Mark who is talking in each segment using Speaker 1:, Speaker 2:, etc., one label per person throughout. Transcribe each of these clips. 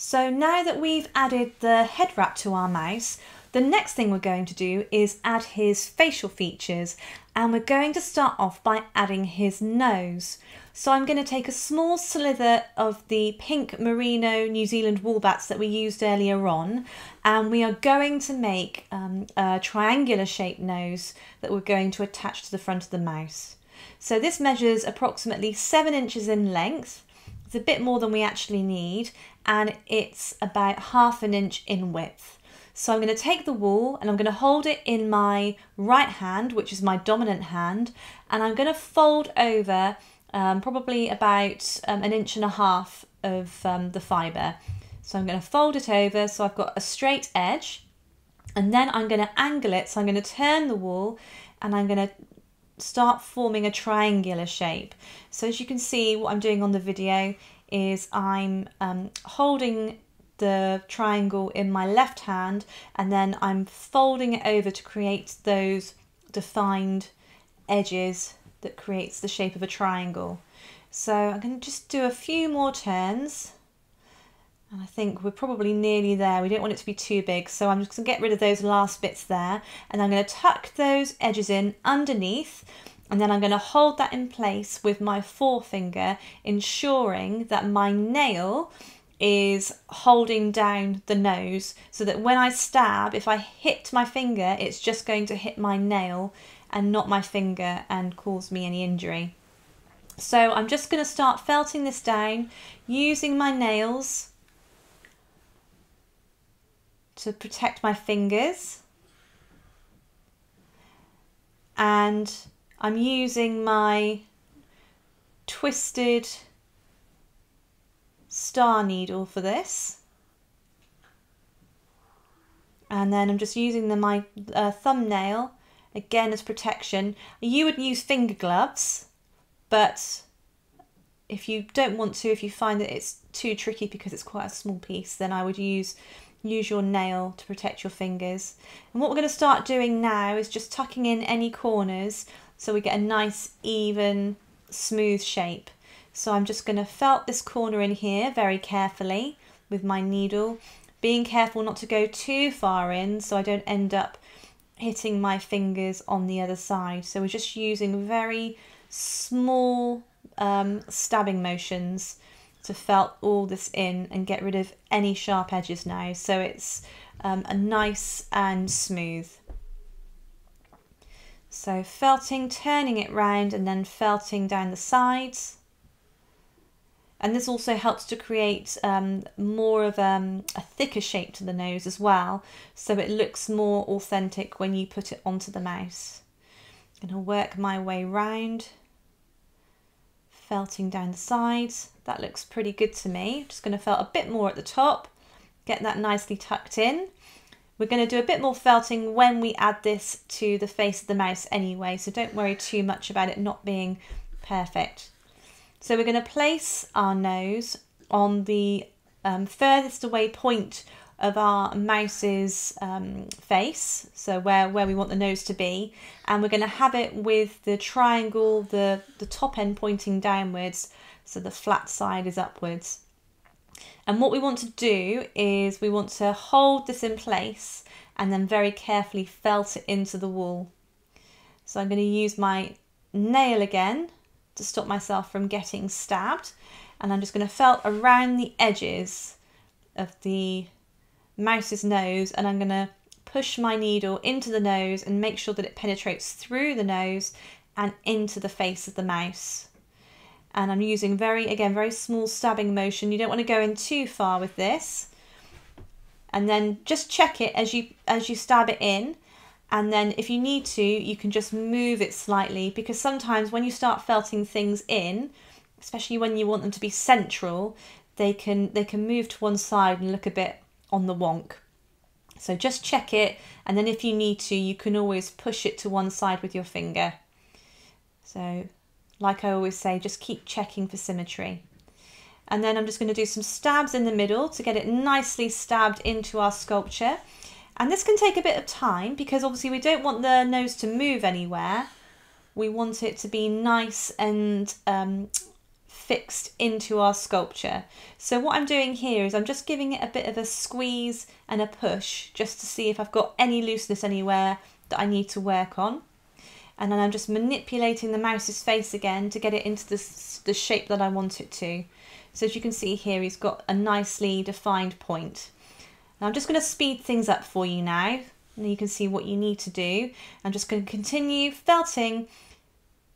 Speaker 1: So now that we've added the head wrap to our mouse, the next thing we're going to do is add his facial features, and we're going to start off by adding his nose. So I'm going to take a small slither of the pink merino New Zealand wool bats that we used earlier on, and we are going to make a triangular shaped nose that we're going to attach to the front of the mouse. So this measures approximately 7 inches in length. It's a bit more than we actually need, and it's about ½ an inch in width. So I'm going to take the wool and I'm going to hold it in my right hand, which is my dominant hand, and I'm going to fold over probably about 1.5 inches of the fibre. So I'm going to fold it over so I've got a straight edge, and then I'm going to angle it. So I'm going to turn the wool and I'm going to start forming a triangular shape. So as you can see, what I'm doing on the video is I'm holding the triangle in my left hand, and then I'm folding it over to create those defined edges that creates the shape of a triangle. So I'm going to just do a few more turns, and I think we're probably nearly there. We don't want it to be too big, so I'm just going to get rid of those last bits there, and I'm going to tuck those edges in underneath, and then I'm going to hold that in place with my forefinger, ensuring that my nail is holding down the nose, so that when I stab, if I hit my finger, it's just going to hit my nail and not my finger and cause me any injury. So I'm just going to start felting this down using my nails to protect my fingers, and I'm using my twisted star needle for this, and then I'm just using my thumbnail again as protection. You would use finger gloves, but if you don't want to, if you find that it's too tricky because it's quite a small piece, then I would use your nail to protect your fingers. And what we're going to start doing now is just tucking in any corners so we get a nice even smooth shape. So I'm just going to felt this corner in here very carefully with my needle, being careful not to go too far in so I don't end up hitting my fingers on the other side. So we're just using very small stabbing motions to felt all this in and get rid of any sharp edges now, so it's a nice and smooth. So felting, turning it round, and then felting down the sides. And this also helps to create more of a thicker shape to the nose as well, so it looks more authentic when you put it onto the mouse. I'm going to work my way round, felting down the sides. That looks pretty good to me. Just going to felt a bit more at the top, get that nicely tucked in. We're going to do a bit more felting when we add this to the face of the mouse anyway, so don't worry too much about it not being perfect. So we're going to place our nose on the furthest away point of our mouse's face, so where we want the nose to be, and we're going to have it with the triangle, the top end pointing downwards, so the flat side is upwards. And what we want to do is we want to hold this in place and then very carefully felt it into the wool. So I'm going to use my nail again to stop myself from getting stabbed, and I'm just going to felt around the edges of the mouse's nose, and I'm going to push my needle into the nose and make sure that it penetrates through the nose and into the face of the mouse. And I'm using very small stabbing motion. You don't want to go in too far with this, and then just check it as you stab it in. And then if you need to, you can just move it slightly, because sometimes when you start felting things in, especially when you want them to be central, they can move to one side and look a bit on the wonk. So just check it, and then if you need to, you can always push it to one side with your finger. So like I always say, just keep checking for symmetry. And then I'm just going to do some stabs in the middle to get it nicely stabbed into our sculpture. And this can take a bit of time, because obviously we don't want the nose to move anywhere. We want it to be nice and fixed into our sculpture. So what I'm doing here is I'm just giving it a bit of a squeeze and a push just to see if I've got any looseness anywhere that I need to work on. And then I'm just manipulating the mouse's face again to get it into the shape that I want it to. So as you can see here, he's got a nicely defined point. Now I'm just going to speed things up for you now, and you can see what you need to do. I'm just going to continue felting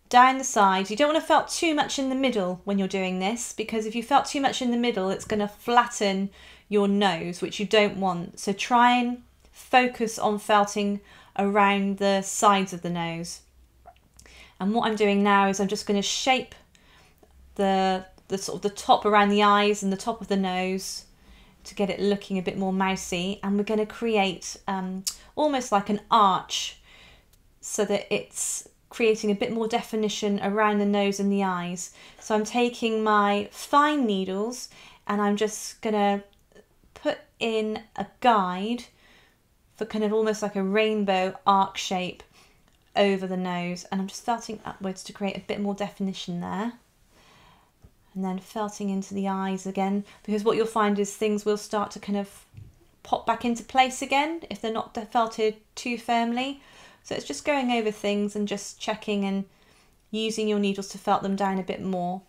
Speaker 1: down the sides. You don't want to felt too much in the middle when you're doing this, because if you felt too much in the middle, it's going to flatten your nose, which you don't want. So try and focus on felting around the sides of the nose. And what I'm doing now is I'm just going to shape the sort of the top around the eyes and the top of the nose to get it looking a bit more mousy. And we're going to create almost like an arch so that it's creating a bit more definition around the nose and the eyes. So I'm taking my fine needles and I'm just going to put in a guide for kind of almost like a rainbow arc shape over the nose, and I'm just felting upwards to create a bit more definition there, and then felting into the eyes again, because what you'll find is things will start to kind of pop back into place again if they're not felted too firmly. So it's just going over things and just checking and using your needles to felt them down a bit more,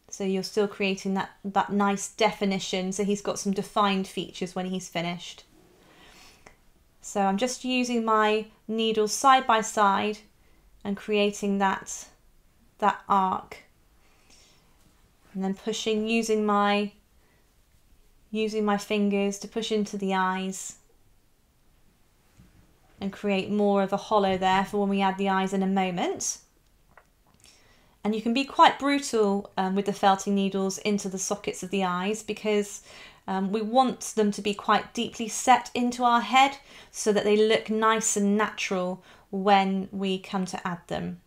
Speaker 1: so you're still creating that nice definition, so he's got some defined features when he's finished. So I'm just using my needles side by side and creating that arc, and then pushing, using my fingers to push into the eyes and create more of a hollow there for when we add the eyes in a moment. And you can be quite brutal with the felting needles into the sockets of the eyes, because we want them to be quite deeply set into our head so that they look nice and natural when we come to add them.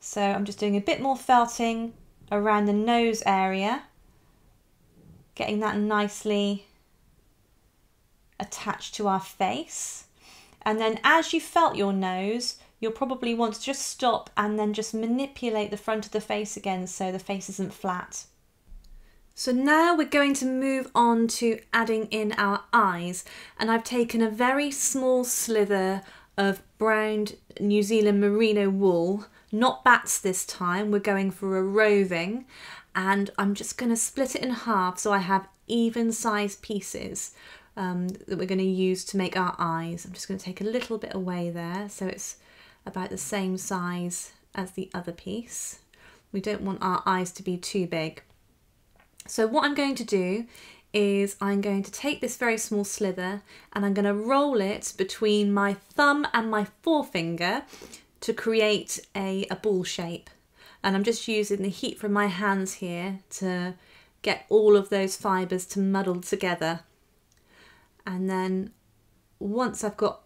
Speaker 1: So I'm just doing a bit more felting around the nose area, getting that nicely attached to our face. And then as you felt your nose, you'll probably want to just stop and then just manipulate the front of the face again so the face isn't flat. So now we're going to move on to adding in our eyes, and I've taken a very small slither of browned New Zealand merino wool, not bats this time, we're going for a roving, and I'm just going to split it in half so I have even sized pieces that we're going to use to make our eyes. I'm just going to take a little bit away there so it's about the same size as the other piece. We don't want our eyes to be too big. So what I'm going to do is I'm going to take this very small slither and I'm going to roll it between my thumb and my forefinger to create a ball shape. And I'm just using the heat from my hands here to get all of those fibres to muddle together. And then once I've got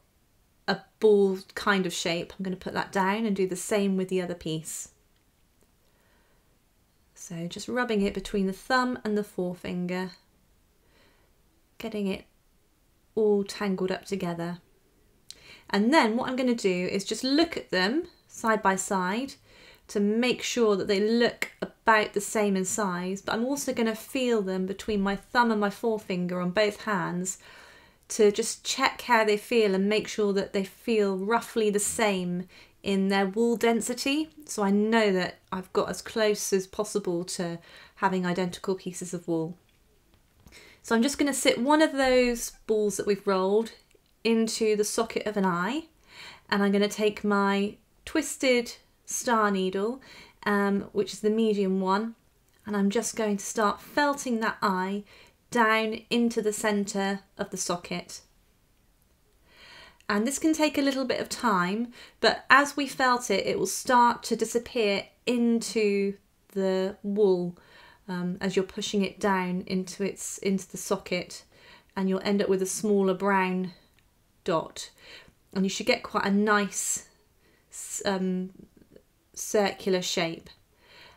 Speaker 1: a ball kind of shape, I'm going to put that down and do the same with the other piece. So just rubbing it between the thumb and the forefinger, getting it all tangled up together. And then what I'm going to do is just look at them side by side to make sure that they look about the same in size, but I'm also going to feel them between my thumb and my forefinger on both hands to just check how they feel and make sure that they feel roughly the same in their wool density, so I know that I've got as close as possible to having identical pieces of wool. So I'm just going to sit one of those balls that we've rolled into the socket of an eye, and I'm going to take my twisted star needle, which is the medium one, and I'm just going to start felting that eye down into the centre of the socket. And this can take a little bit of time, but as we felt it, it will start to disappear into the wool as you're pushing it down into the socket, and you'll end up with a smaller brown dot. And you should get quite a nice circular shape.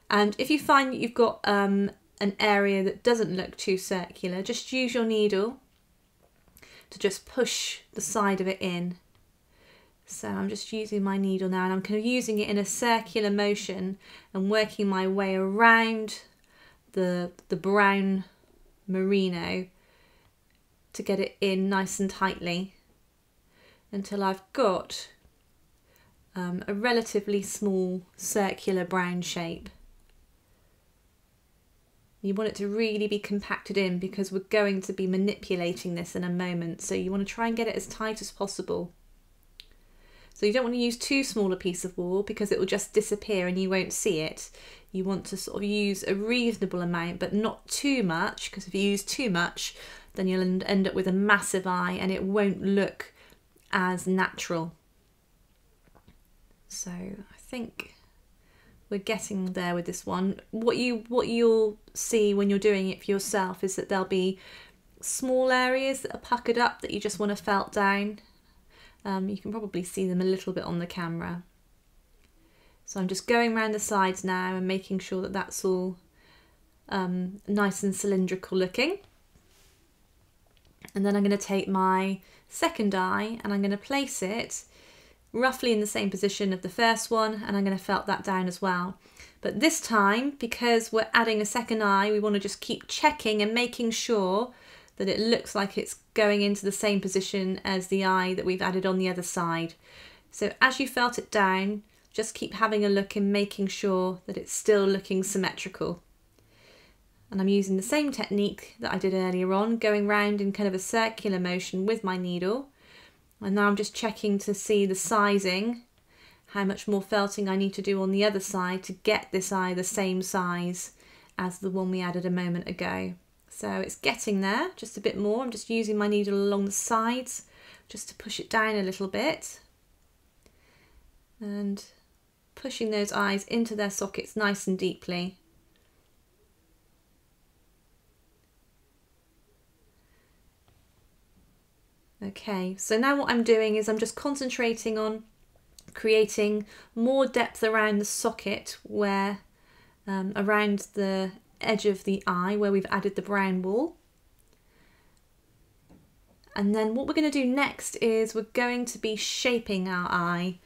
Speaker 1: And if you find that you've got an area that doesn't look too circular, just use your needle to just push the side of it in. So I'm just using my needle now, and I'm kind of using it in a circular motion and working my way around the brown merino to get it in nice and tightly until I've got a relatively small circular brown shape. You want it to really be compacted in because we're going to be manipulating this in a moment, so you want to try and get it as tight as possible. So you don't want to use too small a piece of wool because it will just disappear and you won't see it. You want to sort of use a reasonable amount, but not too much, because if you use too much, then you'll end up with a massive eye and it won't look as natural. So I think we're getting there with this one. What you'll see when you're doing it for yourself is that there'll be small areas that are puckered up that you just want to felt down. You can probably see them a little bit on the camera. So I'm just going around the sides now and making sure that that's all nice and cylindrical looking. And then I'm going to take my second eye and I'm going to place it roughly in the same position of the first one, and I'm going to felt that down as well. But this time, because we're adding a second eye, we want to just keep checking and making sure that it looks like it's going into the same position as the eye that we've added on the other side. So as you felt it down, just keep having a look and making sure that it's still looking symmetrical. And I'm using the same technique that I did earlier on, going round in kind of a circular motion with my needle. And now I'm just checking to see the sizing, how much more felting I need to do on the other side to get this eye the same size as the one we added a moment ago. So it's getting there, just a bit more. I'm just using my needle along the sides just to push it down a little bit. And pushing those eyes into their sockets nice and deeply. Okay, so now what I'm doing is I'm just concentrating on creating more depth around the socket where, around the edge of the eye where we've added the brown wool. And then what we're going to do next is we're going to be shaping our eye.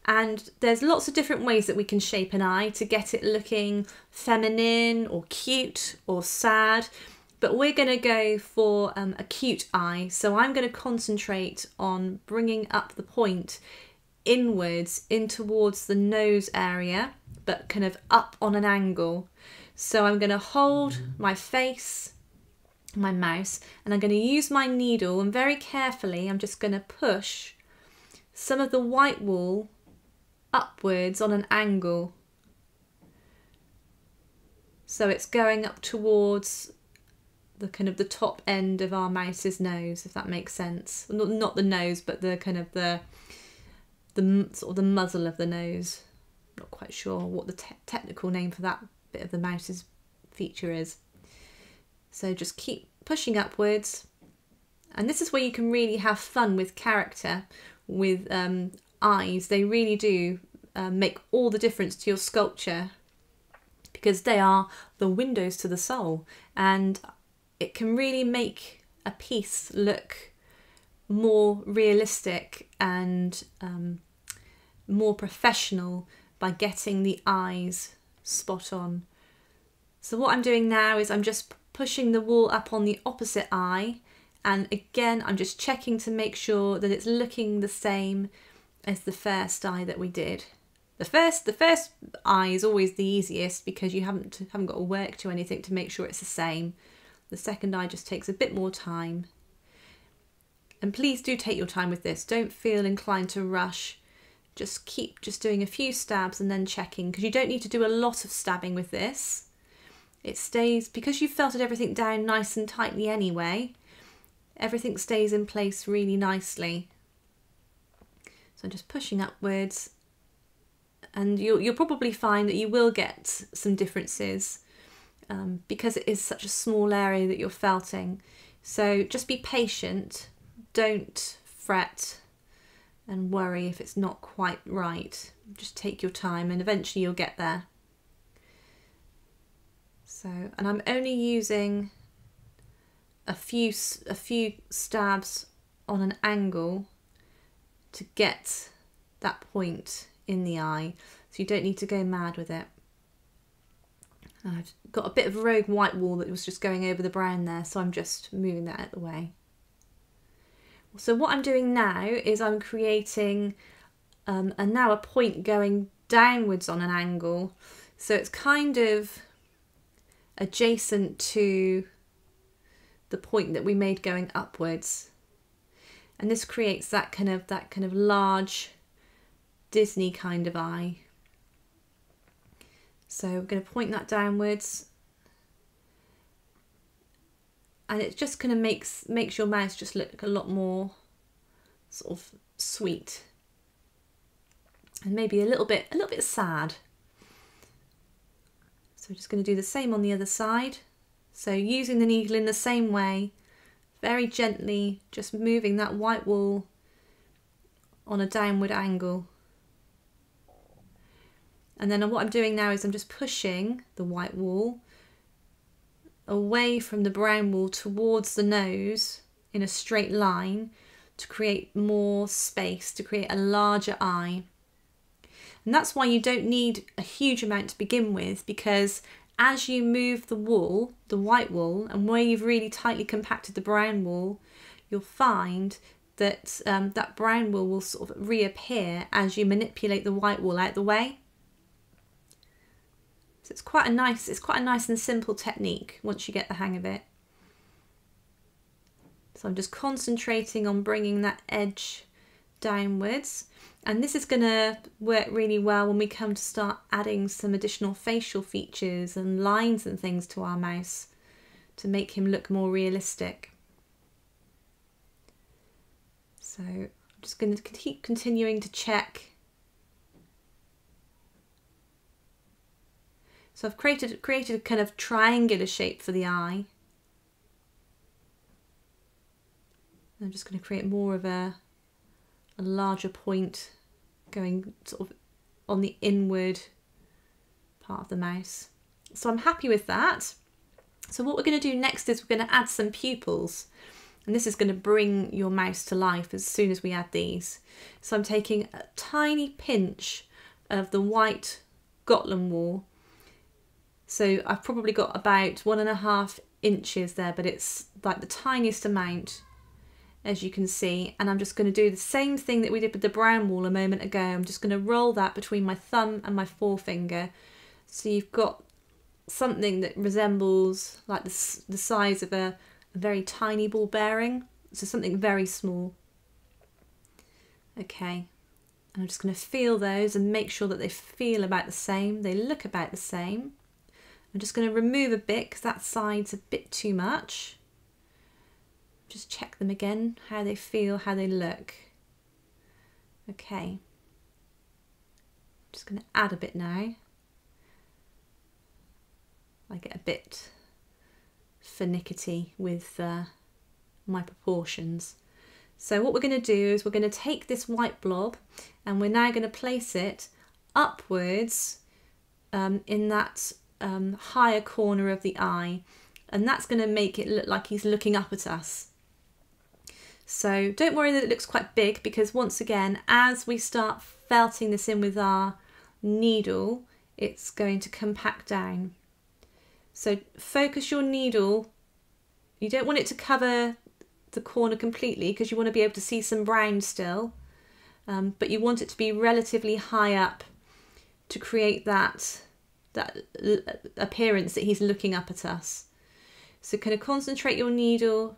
Speaker 1: And there's lots of different ways that we can shape an eye to get it looking feminine or cute or sad. But we're going to go for a cute eye. So I'm going to concentrate on bringing up the point inwards in towards the nose area, but kind of up on an angle. So I'm going to hold my face, my mouse, and I'm going to use my needle, and very carefully I'm just going to push some of the white wool upwards on an angle. So it's going up towards the kind of the top end of our mouse's nose, if that makes sense. Not the nose, but the kind of the sort of the muzzle of the nose. Not quite sure what the technical name for that bit of the mouse's feature is. So just keep pushing upwards, and this is where you can really have fun with character, with eyes. They really do make all the difference to your sculpture, because they are the windows to the soul, and it can really make a piece look more realistic and more professional by getting the eyes spot on. So what I'm doing now is I'm just pushing the wool up on the opposite eye, and again I'm just checking to make sure that it's looking the same as the first eye that we did. The first eye is always the easiest because you haven't got to work to anything to make sure it's the same. The second eye just takes a bit more time. And please do take your time with this. Don't feel inclined to rush. Just keep doing a few stabs and then checking, because you don't need to do a lot of stabbing with this. It stays, because you've felted everything down nice and tightly anyway, everything stays in place really nicely. So I'm just pushing upwards, and you'll probably find that you will get some differences because it is such a small area that you're felting. So just be patient, don't fret and worry if it's not quite right. Just take your time and eventually you'll get there. So, and I'm only using a few stabs on an angle to get that point in the eye, so you don't need to go mad with it. I've got a bit of rogue white wool that was just going over the brown there, so I'm just moving that out of the way. So what I'm doing now is I'm creating now a point going downwards on an angle, so it's kind of adjacent to the point that we made going upwards, and this creates that kind of large Disney kind of eye. So we're going to point that downwards, and it's just going to makes your mouse just look a lot more sort of sweet and maybe a little bit sad. So we're just going to do the same on the other side. So using the needle in the same way, very gently, just moving that white wool on a downward angle. And then what I'm doing now is I'm just pushing the white wool away from the brown wool towards the nose in a straight line to create more space, to create a larger eye. And that's why you don't need a huge amount to begin with, because as you move the wool, the white wool, and where you've really tightly compacted the brown wool, you'll find that that brown wool will sort of reappear as you manipulate the white wool out the way. So it's quite a nice and simple technique once you get the hang of it. So I'm just concentrating on bringing that edge downwards, and this is going to work really well when we come to start adding some additional facial features and lines and things to our mouse to make him look more realistic. So I'm just going to keep continuing to check. So I've created a kind of triangular shape for the eye. I'm just going to create more of a larger point going sort of on the inward part of the mouse. So I'm happy with that. So what we're going to do next is we're going to add some pupils, and this is going to bring your mouse to life as soon as we add these. So I'm taking a tiny pinch of the white Gotland wool. So I've probably got about 1.5 inches there, but it's like the tiniest amount, as you can see. And I'm just going to do the same thing that we did with the brown wool a moment ago. I'm just going to roll that between my thumb and my forefinger. So you've got something that resembles like the size of a very tiny ball bearing. So something very small. Okay. And I'm just going to feel those and make sure that they feel about the same. They look about the same. I'm just going to remove a bit because that side's a bit too much. Just check them again, how they feel, how they look. Okay. Just going to add a bit now. I get a bit finicky with my proportions. So what we're going to do is we're going to take this white blob and we're now going to place it upwards in that higher corner of the eye, and that's going to make it look like he's looking up at us. So don't worry that it looks quite big, because once again, as we start felting this in with our needle, it's going to compact down. So focus your needle. You don't want it to cover the corner completely because you want to be able to see some brown still, but you want it to be relatively high up to create that appearance that he's looking up at us. So kind of concentrate your needle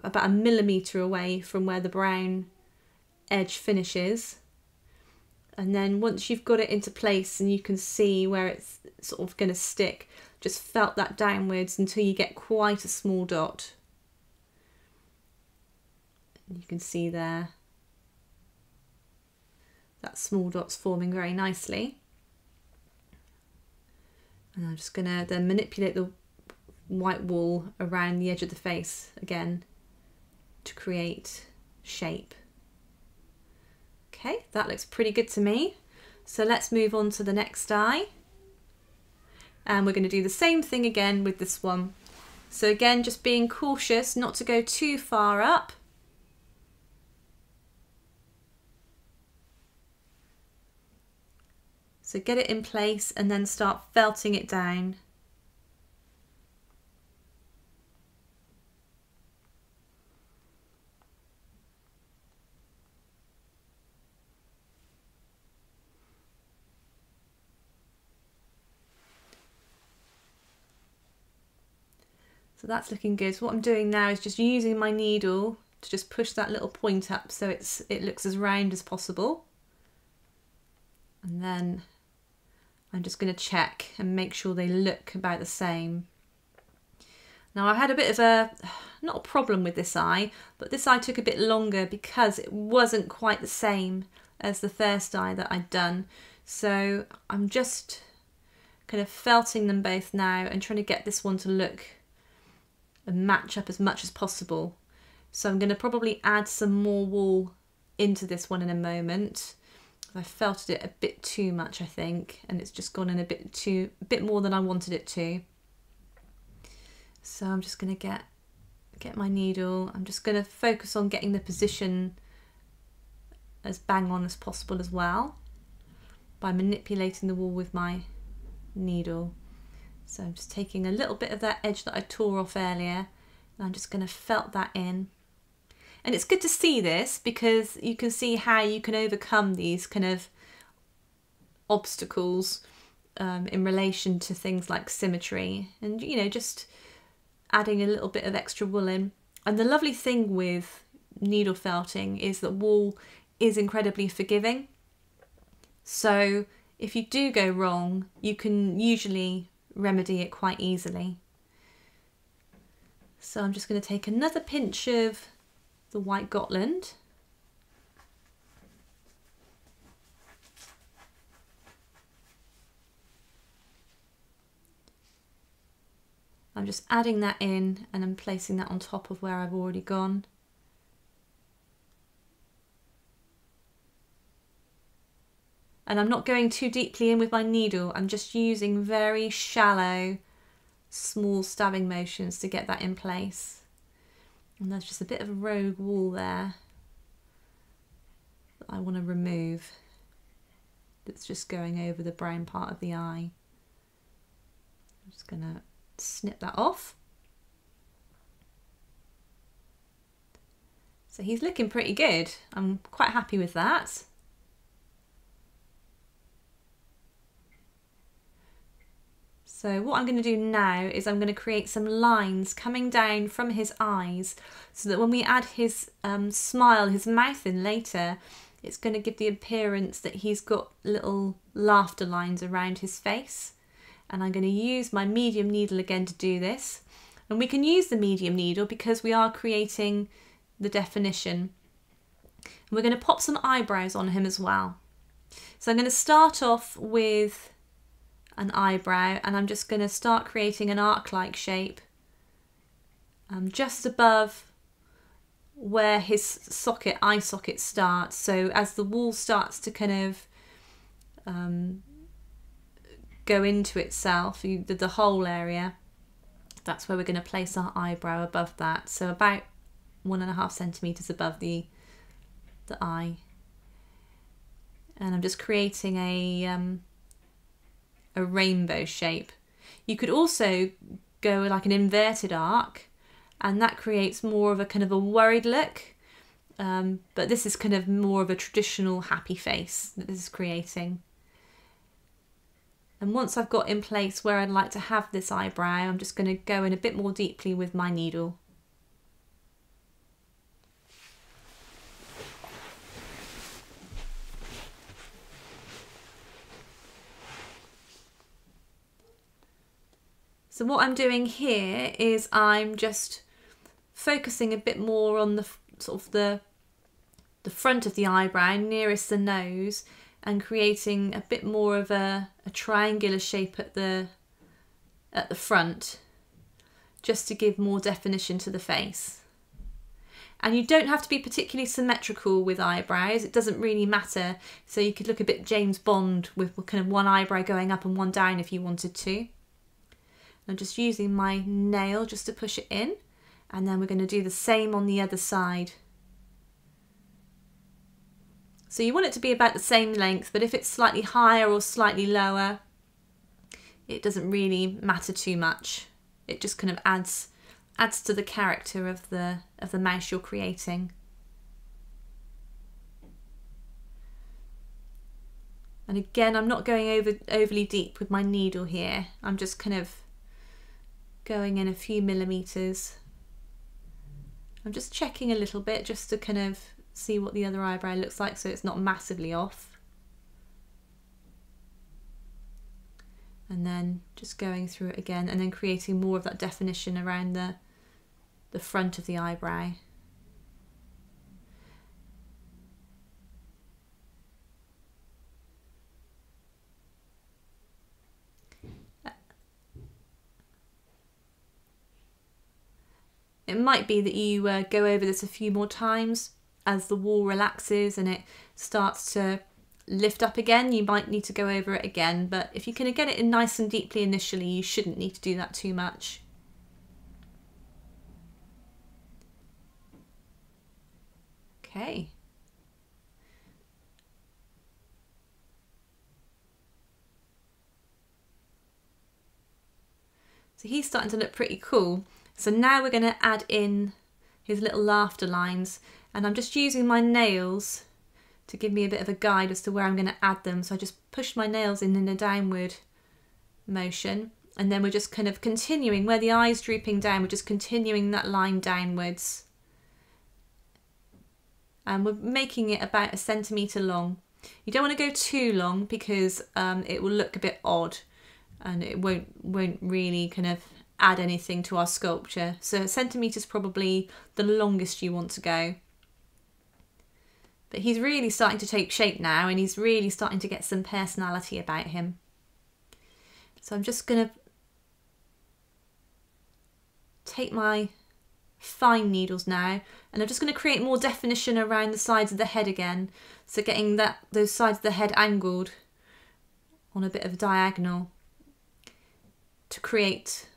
Speaker 1: about 1 millimetre away from where the brown edge finishes, and then once you've got it into place and you can see where it's sort of going to stick, just felt that downwards until you get quite a small dot. And you can see there that small dot's forming very nicely. And I'm just going to then manipulate the white wool around the edge of the face again to create shape. Okay, that looks pretty good to me. So let's move on to the next eye. And we're going to do the same thing again with this one. So again, just being cautious not to go too far up. So get it in place and then start felting it down. So that's looking good. So what I'm doing now is just using my needle to just push that little point up so it looks as round as possible. And then I'm just going to check and make sure they look about the same. Now I had a bit of not a problem with this eye, but this eye took a bit longer because it wasn't quite the same as the first eye that I'd done. So I'm just kind of felting them both now and trying to get this one to look and match up as much as possible. So I'm going to probably add some more wool into this one in a moment. I felted it a bit too much, I think, and it's just gone in a bit more than I wanted it to. So I'm just going to get my needle. I'm just going to focus on getting the position as bang on as possible as well by manipulating the wool with my needle. So I'm just taking a little bit of that edge that I tore off earlier and I'm just going to felt that in. And it's good to see this because you can see how you can overcome these kind of obstacles in relation to things like symmetry and, you know, just adding a little bit of extra wool in. And the lovely thing with needle felting is that wool is incredibly forgiving. So if you do go wrong, you can usually remedy it quite easily. So I'm just going to take another pinch of the White Gotland. I'm just adding that in and I'm placing that on top of where I've already gone. And I'm not going too deeply in with my needle, I'm just using very shallow, small stabbing motions to get that in place. And there's just a bit of rogue wool there that I want to remove. That's just going over the brown part of the eye. I'm just going to snip that off. So he's looking pretty good. I'm quite happy with that. So what I'm going to do now is I'm going to create some lines coming down from his eyes so that when we add his smile, his mouth in later, it's going to give the appearance that he's got little laughter lines around his face. And I'm going to use my medium needle again to do this. And we can use the medium needle because we are creating the definition. And we're going to pop some eyebrows on him as well. So I'm going to start off with an eyebrow and I'm just going to start creating an arc-like shape just above where his eye socket starts. So as the wool starts to kind of go into itself, the whole area, that's where we're going to place our eyebrow above that. So about 1.5 centimeters above the eye. And I'm just creating a rainbow shape. You could also go like an inverted arc and that creates more of a kind of a worried look, but this is kind of more of a traditional happy face that this is creating. And once I've got in place where I'd like to have this eyebrow, I'm just going to go in a bit more deeply with my needle. So what I'm doing here is I'm just focusing a bit more on the sort of the front of the eyebrow nearest the nose and creating a bit more of a triangular shape at the front, just to give more definition to the face. And you don't have to be particularly symmetrical with eyebrows, it doesn't really matter. So you could look a bit James Bond with kind of one eyebrow going up and one down if you wanted to. I'm just using my nail just to push it in, and then we're going to do the same on the other side. So you want it to be about the same length, but if it's slightly higher or slightly lower, it doesn't really matter too much. It just kind of adds to the character of the mouse you're creating. And again, I'm not going overly deep with my needle here. I'm just kind of going in a few millimeters. I'm just checking a little bit just to kind of see what the other eyebrow looks like so it's not massively off. And then just going through it again and then creating more of that definition around the front of the eyebrow. It might be that you go over this a few more times as the wall relaxes and it starts to lift up again. You might need to go over it again, but if you can get it in nice and deeply initially, you shouldn't need to do that too much. Okay. So he's starting to look pretty cool. So now we're going to add in his little laughter lines, and I'm just using my nails to give me a bit of a guide as to where I'm going to add them. So I just push my nails in a downward motion, and then we're just kind of continuing where the eye's drooping down, we're just continuing that line downwards. And we're making it about 1 centimetre long. You don't want to go too long because it will look a bit odd and it won't really kind of add anything to our sculpture. So 1 centimetre is probably the longest you want to go. But he's really starting to take shape now and he's really starting to get some personality about him. So I'm just going to take my fine needles now and I'm just going to create more definition around the sides of the head again. So getting those sides of the head angled on a bit of a diagonal to create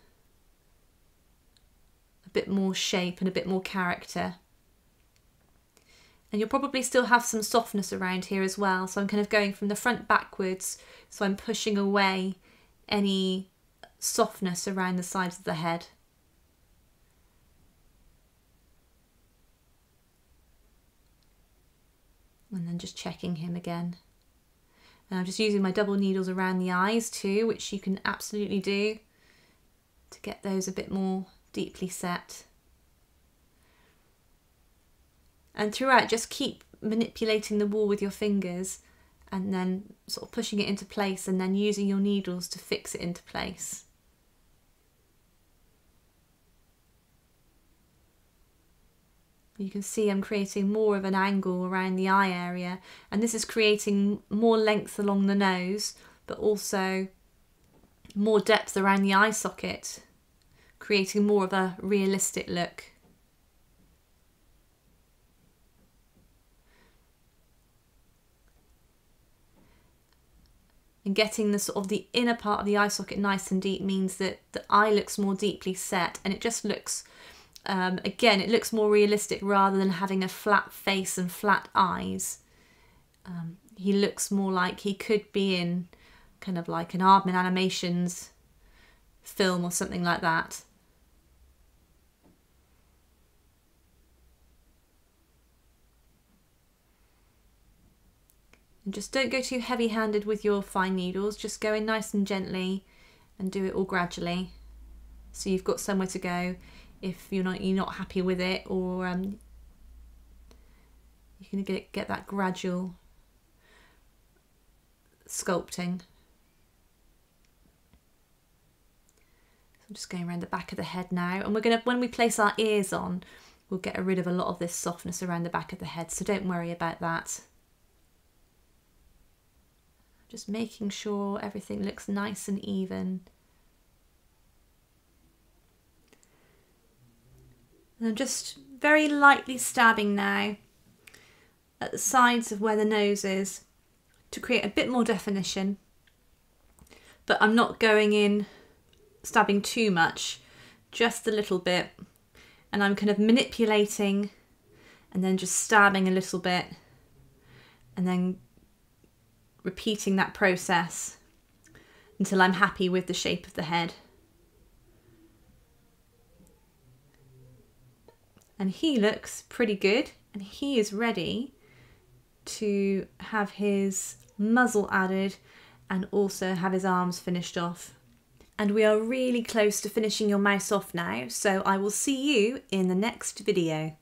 Speaker 1: a bit more shape and a bit more character. And you'll probably still have some softness around here as well. So I'm kind of going from the front backwards. So I'm pushing away any softness around the sides of the head. And then just checking him again. And I'm just using my double needles around the eyes too, which you can absolutely do to get those a bit more deeply set. And throughout, just keep manipulating the wall with your fingers and then sort of pushing it into place and then using your needles to fix it into place. You can see I'm creating more of an angle around the eye area, and this is creating more length along the nose, but also more depth around the eye socket, creating more of a realistic look. And getting the sort of the inner part of the eye socket nice and deep means that the eye looks more deeply set, and it just looks again, it looks more realistic rather than having a flat face and flat eyes. He looks more like he could be in kind of like an Aardman Animations film or something like that. And just don't go too heavy-handed with your fine needles, just go in nice and gently and do it all gradually. So you've got somewhere to go if you're not happy with it, or you're going to get that gradual sculpting. So I'm just going around the back of the head now, and we're going to, when we place our ears on, we'll get rid of a lot of this softness around the back of the head, so don't worry about that. Just making sure everything looks nice and even. And I'm just very lightly stabbing now at the sides of where the nose is to create a bit more definition. But I'm not going in stabbing too much, just a little bit. And I'm kind of manipulating and then just stabbing a little bit and then repeating that process until I'm happy with the shape of the head. And he looks pretty good, and he is ready to have his muzzle added and also have his arms finished off. And we are really close to finishing your mouse off now, so I will see you in the next video.